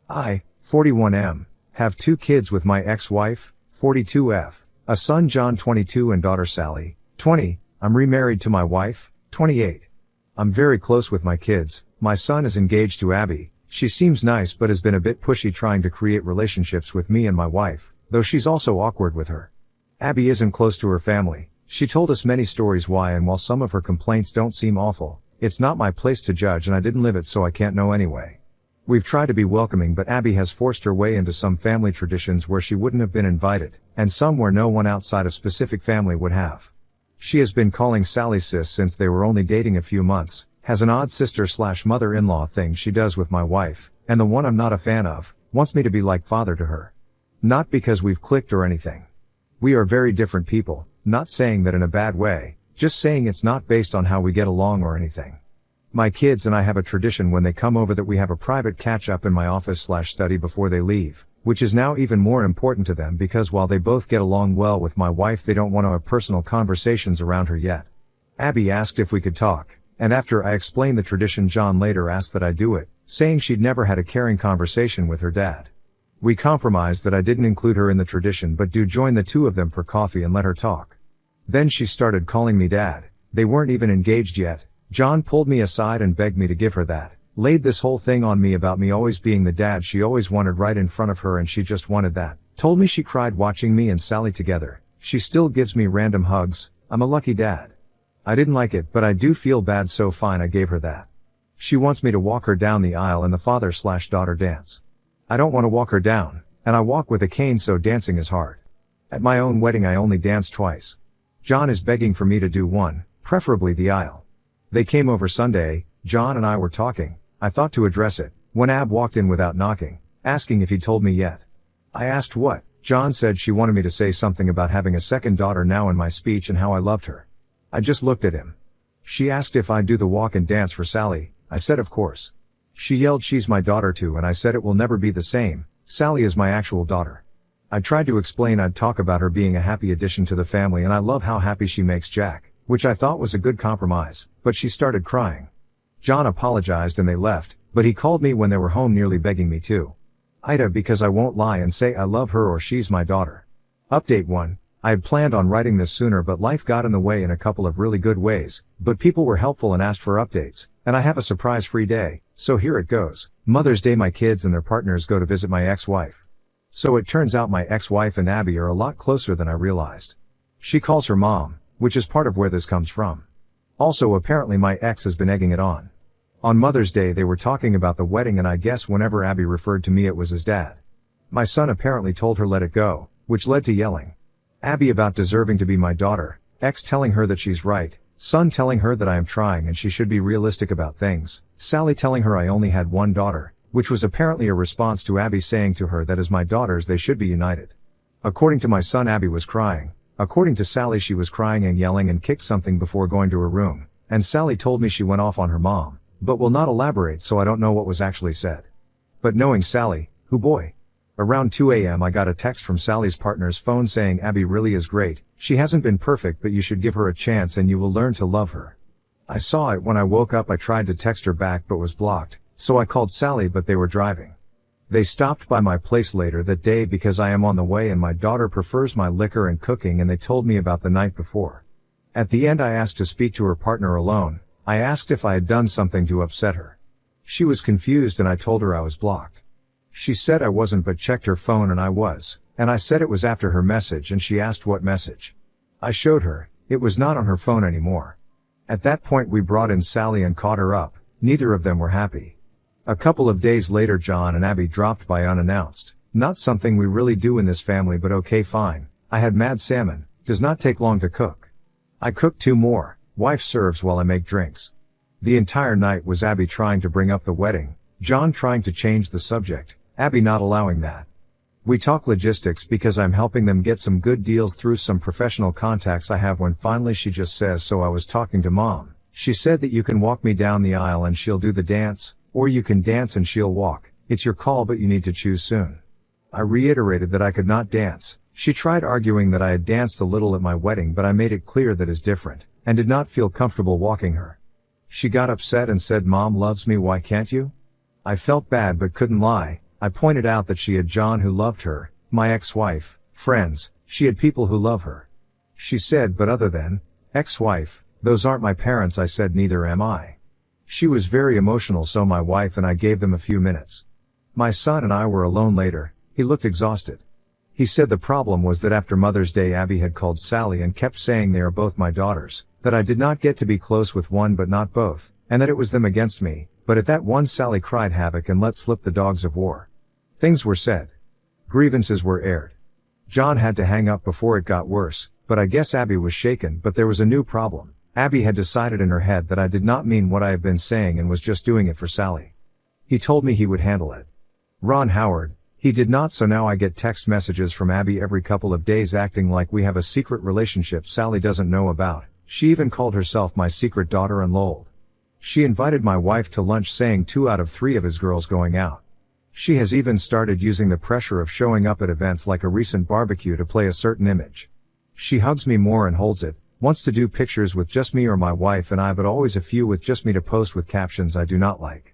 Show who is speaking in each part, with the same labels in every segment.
Speaker 1: I, 41M, have 2 kids with my ex-wife, 42F, a son John 22 and daughter Sally, 20, I'm remarried to my wife, 28. I'm very close with my kids, my son is engaged to Abby, she seems nice but has been a bit pushy trying to create relationships with me and my wife, though she's also awkward with her. Abby isn't close to her family, she told us many stories why, and while some of her complaints don't seem awful, it's not my place to judge and I didn't live it so I can't know anyway. We've tried to be welcoming but Abby has forced her way into some family traditions where she wouldn't have been invited, and some where no one outside of specific family would have. She has been calling Sally sis since they were only dating a few months, has an odd sister/mother-in-law thing she does with my wife, and the one I'm not a fan of, wants me to be like father to her. Not because we've clicked or anything. We are very different people, not saying that in a bad way, just saying it's not based on how we get along or anything. My kids and I have a tradition when they come over that we have a private catch-up in my office/study before they leave, which is now even more important to them because while they both get along well with my wife they don't want to have personal conversations around her yet. Abby asked if we could talk, and after I explained the tradition John later asked that I do it, saying she'd never had a caring conversation with her dad. We compromised that I didn't include her in the tradition but do join the 2 of them for coffee and let her talk. Then she started calling me dad, they weren't even engaged yet. John pulled me aside and begged me to give her that, laid this whole thing on me about me always being the dad she always wanted right in front of her and she just wanted that, told me she cried watching me and Sally together, she still gives me random hugs, I'm a lucky dad. I didn't like it but I do feel bad so fine I gave her that. She wants me to walk her down the aisle and the father/daughter dance. I don't want to walk her down, and I walk with a cane so dancing is hard. At my own wedding I only danced twice. John is begging for me to do one, preferably the aisle. They came over Sunday, John and I were talking, I thought to address it, when Ab walked in without knocking, asking if he'd told me yet. I asked what, John said she wanted me to say something about having a second daughter now in my speech and how I loved her. I just looked at him. She asked if I'd do the walk and dance for Sally, I said of course. She yelled she's my daughter too and I said it will never be the same, Sally is my actual daughter. I tried to explain I'd talk about her being a happy addition to the family and I love how happy she makes Jack, which I thought was a good compromise, but she started crying. John apologized and they left, but he called me when they were home nearly begging me to. Ida because I won't lie and say I love her or she's my daughter. Update 1. I had planned on writing this sooner but life got in the way in a couple of really good ways, but people were helpful and asked for updates, and I have a surprise-free day, so here it goes. Mother's Day my kids and their partners go to visit my ex-wife. So it turns out my ex-wife and Abby are a lot closer than I realized. She calls her mom, which is part of where this comes from. Also apparently my ex has been egging it on. On Mother's Day they were talking about the wedding and I guess whenever Abby referred to me it was as dad. My son apparently told her let it go, which led to yelling. Abby about deserving to be my daughter, ex telling her that she's right, son telling her that I am trying and she should be realistic about things, Sally telling her I only had one daughter, which was apparently a response to Abby saying to her that as my daughters they should be united. According to my son Abby was crying. According to Sally she was crying and yelling and kicked something before going to her room, and Sally told me she went off on her mom, but will not elaborate so I don't know what was actually said. But knowing Sally, who boy. Around 2 a.m. I got a text from Sally's partner's phone saying Abby really is great, she hasn't been perfect but you should give her a chance and you will learn to love her. I saw it when I woke up. I tried to text her back but was blocked, so I called Sally but they were driving. They stopped by my place later that day because I am on the way and my daughter prefers my liquor and cooking and they told me about the night before. At the end I asked to speak to her partner alone. I asked if I had done something to upset her. She was confused and I told her I was blocked. She said I wasn't but checked her phone and I was, and I said it was after her message and she asked what message. I showed her, it was not on her phone anymore. At that point we brought in Sally and caught her up, neither of them were happy. A couple of days later John and Abby dropped by unannounced, not something we really do in this family but okay fine, I had mad salmon, does not take long to cook. I cooked 2 more, wife serves while I make drinks. The entire night was Abby trying to bring up the wedding, John trying to change the subject, Abby not allowing that. We talk logistics because I'm helping them get some good deals through some professional contacts I have when finally she just says so I was talking to mom, she said that you can walk me down the aisle and she'll do the dance, or you can dance and she'll walk, it's your call but you need to choose soon. I reiterated that I could not dance, she tried arguing that I had danced a little at my wedding but I made it clear that is different, and did not feel comfortable walking her. She got upset and said mom loves me why can't you? I felt bad but couldn't lie, I pointed out that she had John who loved her, my ex-wife, friends, she had people who love her. She said, but other than ex-wife, those aren't my parents. I said, neither am I. She was very emotional, so my wife and I gave them a few minutes. My son and I were alone later. He looked exhausted. He said the problem was that after Mother's Day Abby had called Sally and kept saying they are both my daughters, that I did not get to be close with one but not both, and that it was them against me, but at that one Sally cried havoc and let slip the dogs of war. Things were said. Grievances were aired. John had to hang up before it got worse, but I guess Abby was shaken. But there was a new problem. Abby had decided in her head that I did not mean what I had been saying and was just doing it for Sally. He told me he would handle it. Ron Howard, he did not, so now I get text messages from Abby every couple of days acting like we have a secret relationship Sally doesn't know about. She even called herself my secret daughter and lolled. She invited my wife to lunch saying 2 out of 3 of his girls going out. She has even started using the pressure of showing up at events like a recent barbecue to play a certain image. She hugs me more and holds it, wants to do pictures with just me or my wife and I, but always a few with just me to post with captions I do not like.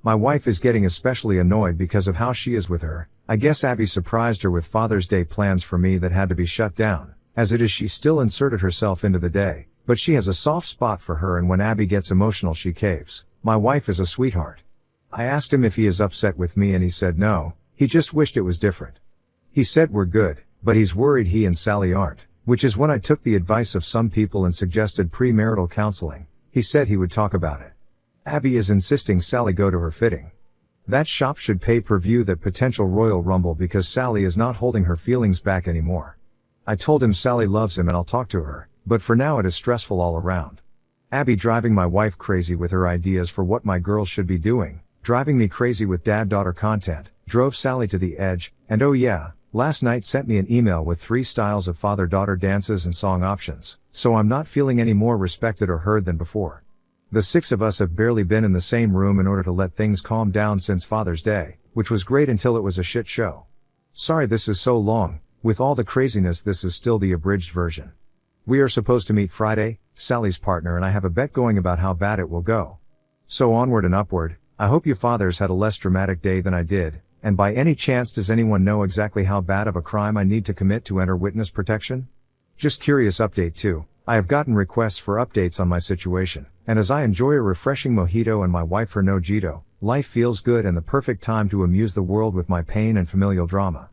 Speaker 1: My wife is getting especially annoyed because of how she is with her. I guess Abby surprised her with Father's Day plans for me that had to be shut down. As it is, she still inserted herself into the day, but she has a soft spot for her, and when Abby gets emotional she caves. My wife is a sweetheart. I asked him if he is upset with me and he said no, he just wished it was different. He said we're good, but he's worried he and Sally aren't, which is when I took the advice of some people and suggested premarital counseling. He said he would talk about it. Abby is insisting Sally go to her fitting. That shop should pay per view that potential Royal Rumble because Sally is not holding her feelings back anymore. I told him Sally loves him and I'll talk to her, but for now it is stressful all around. Abby driving my wife crazy with her ideas for what my girls should be doing, driving me crazy with dad-daughter content, drove Sally to the edge, and oh yeah, last night sent me an email with 3 styles of father-daughter dances and song options, so I'm not feeling any more respected or heard than before. The 6 of us have barely been in the same room in order to let things calm down since Father's Day, which was great until it was a shit show. Sorry this is so long, with all the craziness this is still the abridged version. We are supposed to meet Friday, Sally's partner and I have a bet going about how bad it will go. So onward and upward. I hope you fathers had a less dramatic day than I did, and by any chance does anyone know exactly how bad of a crime I need to commit to enter witness protection? Just curious update too, I have gotten requests for updates on my situation, and as I enjoy a refreshing mojito and my wife her no Jito, life feels good and the perfect time to amuse the world with my pain and familial drama.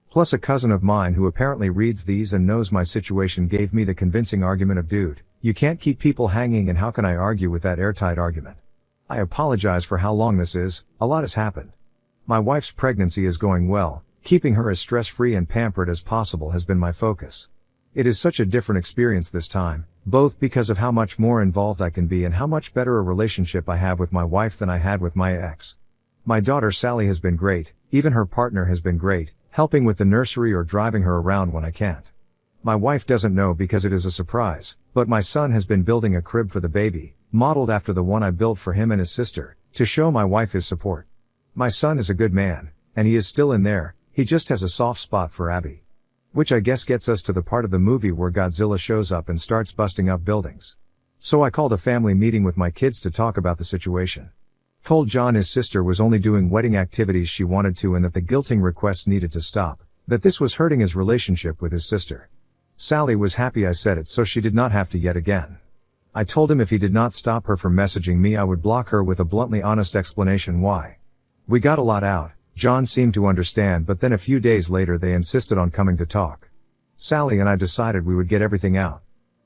Speaker 1: Plus a cousin of mine who apparently reads these and knows my situation gave me the convincing argument of dude, you can't keep people hanging and how can I argue with that airtight argument? I apologize for how long this is, a lot has happened. My wife's pregnancy is going well, keeping her as stress-free and pampered as possible has been my focus. It is such a different experience this time, both because of how much more involved I can be and how much better a relationship I have with my wife than I had with my ex. My daughter Sally has been great, even her partner has been great, helping with the nursery or driving her around when I can't. My wife doesn't know because it is a surprise, but my son has been building a crib for the baby, modeled after the one I built for him and his sister, to show my wife his support. My son is a good man, and he is still in there, he just has a soft spot for Abby. Which I guess gets us to the part of the movie where Godzilla shows up and starts busting up buildings. So I called a family meeting with my kids to talk about the situation. Told John his sister was only doing wedding activities she wanted to and that the guilting requests needed to stop, that this was hurting his relationship with his sister. Sally was happy I said it so she did not have to yet again. I told him if he did not stop her from messaging me I would block her with a bluntly honest explanation why. We got a lot out, John seemed to understand, but then a few days later they insisted on coming to talk. Sally and I decided we would get everything out.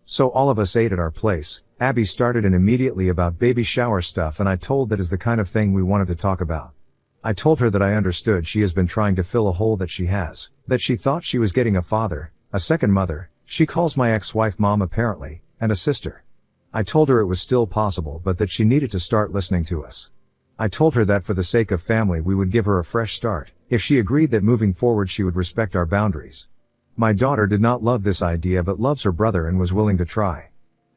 Speaker 1: So all of us ate at our place. Abby started in immediately about baby shower stuff and I told that is the kind of thing we wanted to talk about. I told her that I understood she has been trying to fill a hole that she has, that she thought she was getting a father, a second mother, she calls my ex-wife mom apparently, and a sister. I told her it was still possible but that she needed to start listening to us. I told her that for the sake of family we would give her a fresh start, if she agreed that moving forward she would respect our boundaries. My daughter did not love this idea but loves her brother and was willing to try.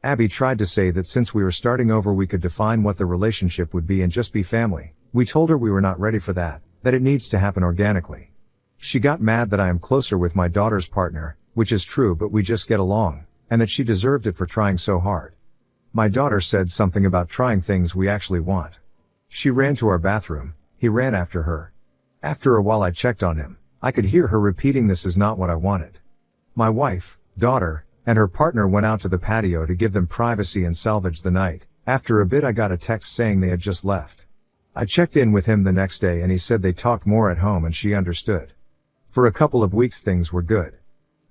Speaker 1: Abby tried to say that since we were starting over we could define what the relationship would be and just be family. We told her we were not ready for that it needs to happen organically. She got mad that I am closer with my daughter's partner, which is true but we just get along, and that she deserved it for trying so hard. My daughter said something about trying things we actually want. She ran to our bathroom, he ran after her. After a while I checked on him. I could hear her repeating, "This is not what I wanted." My wife, daughter, and her partner went out to the patio to give them privacy and salvage the night. After a bit I got a text saying they had just left. I checked in with him the next day and he said they talked more at home and she understood. For a couple of weeks things were good.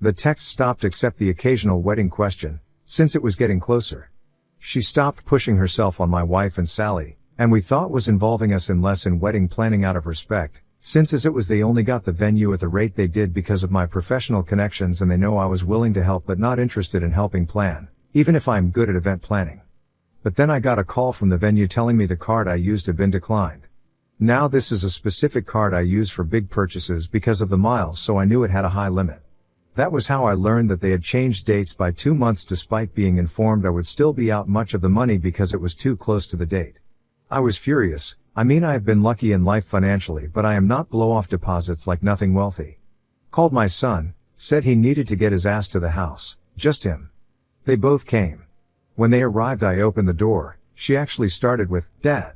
Speaker 1: The text stopped except the occasional wedding question, since it was getting closer. She stopped pushing herself on my wife and Sally, and we thought was involving us in less in wedding planning out of respect, since as it was they only got the venue at the rate they did because of my professional connections and they know I was willing to help but not interested in helping plan, even if I'm good at event planning. But then I got a call from the venue telling me the card I used had been declined. Now this is a specific card I use for big purchases because of the miles, so I knew it had a high limit. That was how I learned that they had changed dates by 2 months despite being informed I would still be out much of the money because it was too close to the date. I was furious. I mean, I have been lucky in life financially, but I am not blow-off deposits like nothing wealthy. Called my son, said he needed to get his ass to the house, just him. They both came. When they arrived I opened the door. She actually started with, "Dad."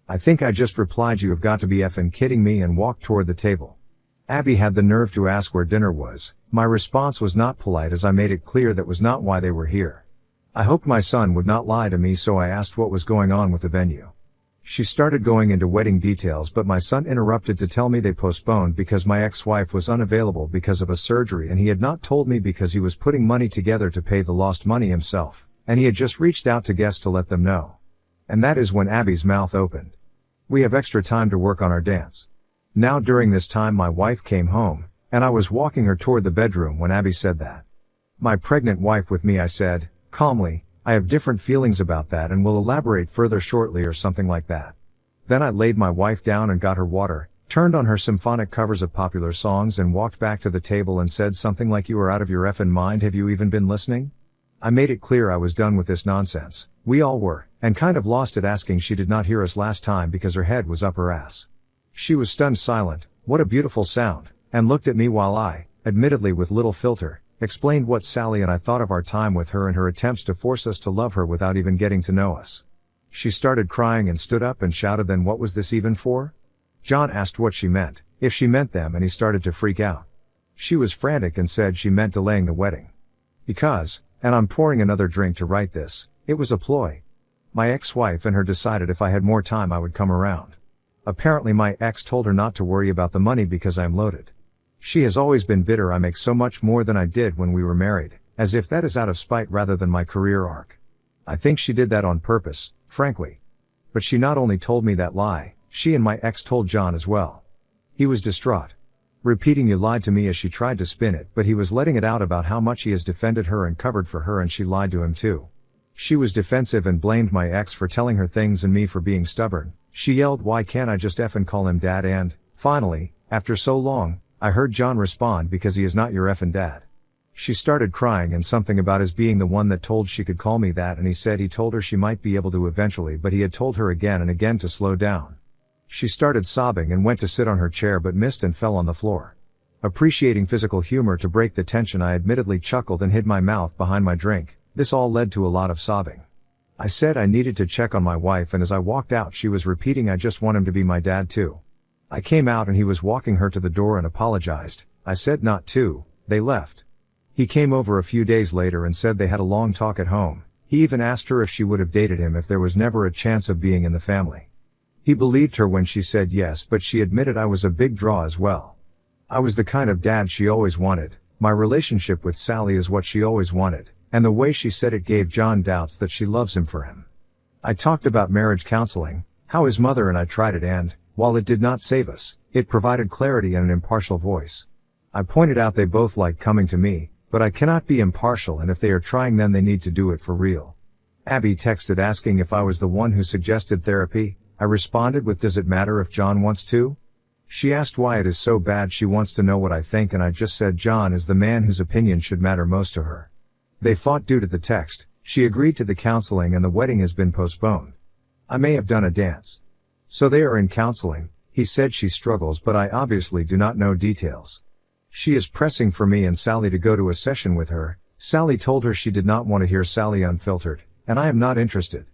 Speaker 1: I think I just replied, "You have got to be effing kidding me," and walked toward the table. Abby had the nerve to ask where dinner was. My response was not polite as I made it clear that was not why they were here. I hoped my son would not lie to me, so I asked what was going on with the venue. She started going into wedding details, but my son interrupted to tell me they postponed because my ex-wife was unavailable because of a surgery and he had not told me because he was putting money together to pay the lost money himself, and he had just reached out to guests to let them know. And that is when Abby's mouth opened. "We have extra time to work on our dance." Now during this time my wife came home, and I was walking her toward the bedroom when Abby said that. "My pregnant wife with me," I said, calmly. "I have different feelings about that and will elaborate further shortly," or something like that. Then I laid my wife down and got her water, turned on her symphonic covers of popular songs and walked back to the table and said something like, "You are out of your effing mind, have you even been listening?" I made it clear I was done with this nonsense. We all were, and kind of lost it asking she did not hear us last time because her head was up her ass. She was stunned silent, "What a beautiful sound," and looked at me while I, admittedly with little filter, explained what Sally and I thought of our time with her and her attempts to force us to love her without even getting to know us. She started crying and stood up and shouted, "Then what was this even for?" John asked what she meant, if she meant them, and he started to freak out. She was frantic and said she meant delaying the wedding. Because, and I'm pouring another drink to write this, it was a ploy. My ex-wife and her decided if I had more time I would come around. Apparently my ex told her not to worry about the money because I'm loaded. She has always been bitter I make so much more than I did when we were married, as if that is out of spite rather than my career arc. I think she did that on purpose, frankly. But she not only told me that lie, she and my ex told John as well. He was distraught. Repeating, "You lied to me," as she tried to spin it, but he was letting it out about how much he has defended her and covered for her, and she lied to him too. She was defensive and blamed my ex for telling her things and me for being stubborn. She yelled, "Why can't I just effing call him dad?" And, finally, after so long, I heard John respond, "Because he is not your effing dad." She started crying and something about his being the one that told she could call me that, and he said he told her she might be able to eventually, but he had told her again and again to slow down. She started sobbing and went to sit on her chair but missed and fell on the floor. Appreciating physical humor to break the tension, I admittedly chuckled and hid my mouth behind my drink. This all led to a lot of sobbing. I said I needed to check on my wife, and as I walked out she was repeating, "I just want him to be my dad too." I came out and he was walking her to the door and apologized. I said not to. They left. He came over a few days later and said they had a long talk at home. He even asked her if she would have dated him if there was never a chance of being in the family. He believed her when she said yes, but she admitted I was a big draw as well. I was the kind of dad she always wanted. My relationship with Sally is what she always wanted. And the way she said it gave John doubts that she loves him for him. I talked about marriage counseling, how his mother and I tried it and, while it did not save us, it provided clarity and an impartial voice. I pointed out they both like coming to me, but I cannot be impartial, and if they are trying then they need to do it for real. Abby texted asking if I was the one who suggested therapy. I responded with, "Does it matter if John wants to?" She asked why it is so bad she wants to know what I think, and I just said John is the man whose opinion should matter most to her. They fought due to the text. She agreed to the counseling and the wedding has been postponed. I may have done a dance. So they are in counseling. He said she struggles, but I obviously do not know details. She is pressing for me and Sally to go to a session with her. Sally told her she did not want to hear Sally unfiltered, and I am not interested.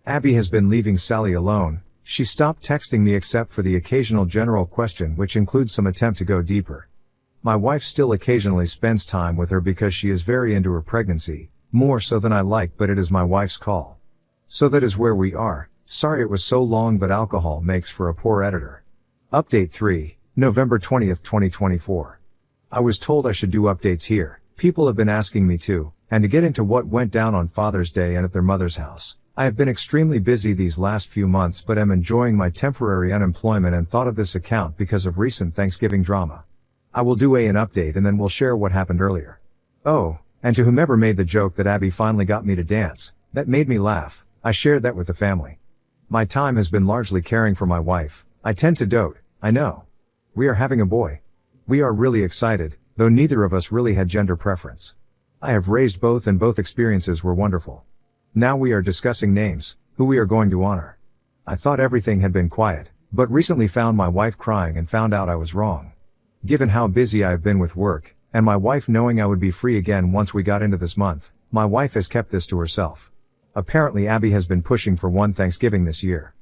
Speaker 1: Abby has been leaving Sally alone. She stopped texting me except for the occasional general question which includes some attempt to go deeper. My wife still occasionally spends time with her because she is very into her pregnancy, more so than I like, but it is my wife's call. So that is where we are. Sorry it was so long, but alcohol makes for a poor editor. Update 3, November 20th, 2024. I was told I should do updates here. People have been asking me to, and to get into what went down on Father's Day and at their mother's house. I have been extremely busy these last few months but am enjoying my temporary unemployment and thought of this account because of recent Thanksgiving drama. I will do an update and then we'll share what happened earlier. Oh, and to whomever made the joke that Abby finally got me to dance, that made me laugh, I shared that with the family. My time has been largely caring for my wife. I tend to dote, I know. We are having a boy. We are really excited, though neither of us really had gender preference. I have raised both and both experiences were wonderful. Now we are discussing names, who we are going to honor. I thought everything had been quiet, but recently found my wife crying and found out I was wrong. Given how busy I have been with work, and my wife knowing I would be free again once we got into this month, my wife has kept this to herself. Apparently Abby has been pushing for one Thanksgiving this year.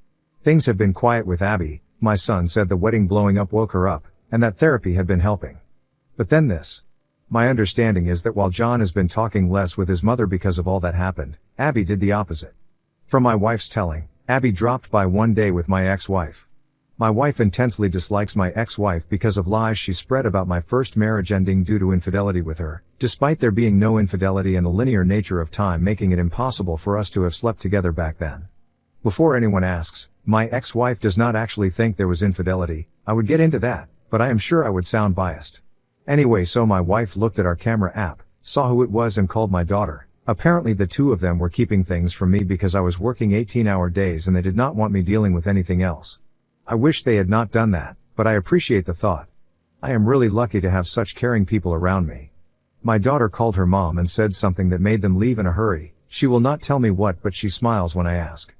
Speaker 1: Things have been quiet with Abby. My son said the wedding blowing up woke her up, and that therapy had been helping. But then this. My understanding is that while John has been talking less with his mother because of all that happened, Abby did the opposite. From my wife's telling, Abby dropped by one day with my ex-wife. My wife intensely dislikes my ex-wife because of lies she spread about my first marriage ending due to infidelity with her, despite there being no infidelity and the linear nature of time making it impossible for us to have slept together back then. Before anyone asks, my ex-wife does not actually think there was infidelity. I would get into that, but I am sure I would sound biased. Anyway, so my wife looked at our camera app, saw who it was and called my daughter. Apparently the two of them were keeping things from me because I was working 18-hour days and they did not want me dealing with anything else. I wish they had not done that, but I appreciate the thought. I am really lucky to have such caring people around me. My daughter called her mom and said something that made them leave in a hurry. She will not tell me what, but she smiles when I ask.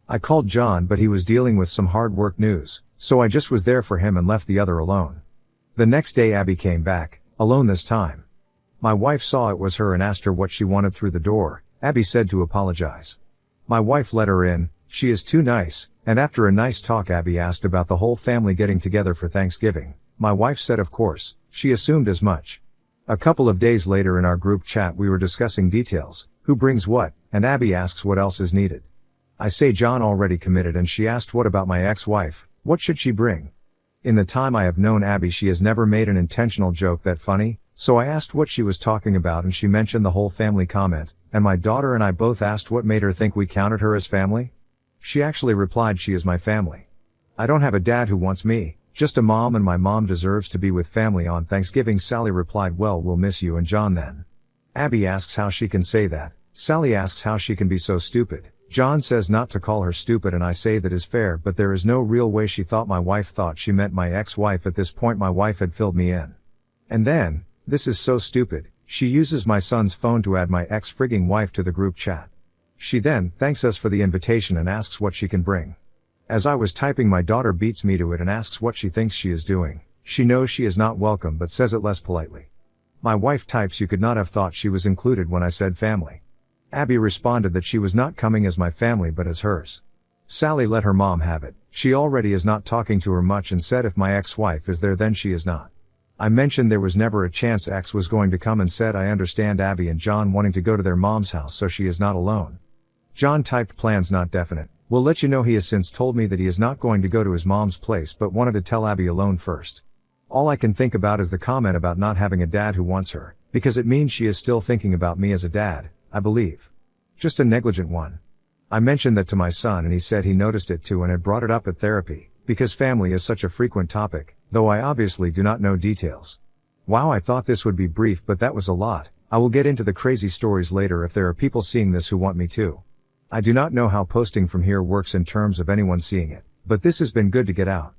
Speaker 1: I called John, but he was dealing with some hard work news, so I just was there for him and left the other alone. The next day Abby came back, alone this time. My wife saw it was her and asked her what she wanted through the door. Abby said to apologize. My wife let her in. She is too nice, and after a nice talk Abby asked about the whole family getting together for Thanksgiving. My wife said of course, she assumed as much. A couple of days later in our group chat we were discussing details, who brings what, and Abby asks what else is needed. I say John already committed and she asked what about my ex-wife, what should she bring? In the time I have known Abby she has never made an intentional joke that funny, so I asked what she was talking about and she mentioned the whole family comment, and my daughter and I both asked what made her think we counted her as family? She actually replied she is my family. I don't have a dad who wants me, just a mom, and my mom deserves to be with family on Thanksgiving. Sally replied, well, we'll miss you and John then. Abby asks how she can say that. Sally asks how she can be so stupid. John says not to call her stupid and I say that is fair, but there is no real way she thought my wife thought she meant my ex-wife. At this point my wife had filled me in. And then, this is so stupid, she uses my son's phone to add my ex-frigging wife to the group chat. She then thanks us for the invitation and asks what she can bring. As I was typing my daughter beats me to it and asks what she thinks she is doing. She knows she is not welcome but says it less politely. My wife types, you could not have thought she was included when I said family. Abby responded that she was not coming as my family but as hers. Sally let her mom have it. She already is not talking to her much and said if my ex-wife is there then she is not. I mentioned there was never a chance X was going to come and said I understand Abby and John wanting to go to their mom's house so she is not alone. John typed plans not definite. We'll let you know he has since told me that he is not going to go to his mom's place but wanted to tell Abby alone first. All I can think about is the comment about not having a dad who wants her, because it means she is still thinking about me as a dad, I believe. Just a negligent one. I mentioned that to my son and he said he noticed it too and had brought it up at therapy, because family is such a frequent topic, though I obviously do not know details. Wow, I thought this would be brief but that was a lot. I will get into the crazy stories later if there are people seeing this who want me to. I do not know how posting from here works in terms of anyone seeing it, but this has been good to get out.